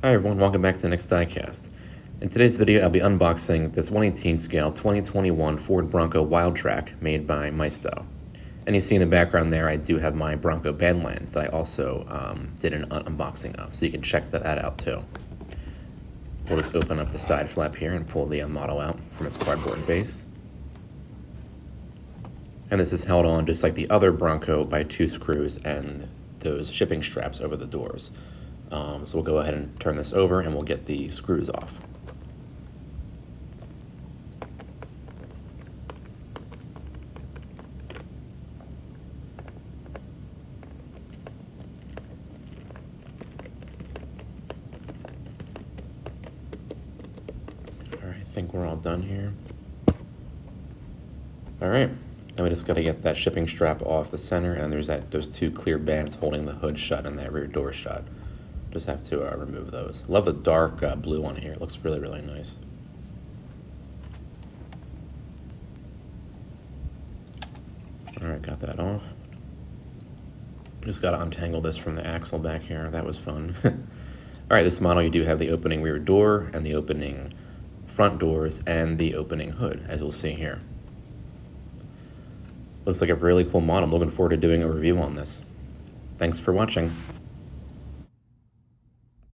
Hi everyone, welcome back to the next diecast. In today's video, I'll be unboxing this 1/18 scale 2021 Ford Bronco Wildtrak made by Maisto. And you see in the background there, I do have my Bronco Badlands that I also did an unboxing of, so you can check that out too. We'll just open up the side flap here and pull the model out from its cardboard base. And this is held on just like the other Bronco by 2 screws and those shipping straps over the doors. So we'll go ahead and turn this over and we'll get the screws off. All right, I think we're all done here. All right, now we just got to get that shipping strap off the center, and there's those 2 clear bands holding the hood shut and that rear door shut. Just have to remove those. Love the dark blue on here. It looks really, really nice. All right, got that off. Just got to untangle this from the axle back here. That was fun. All right, this model, you do have the opening rear door and the opening front doors and the opening hood, as you'll see here. Looks like a really cool model. I'm looking forward to doing a review on this. Thanks for watching.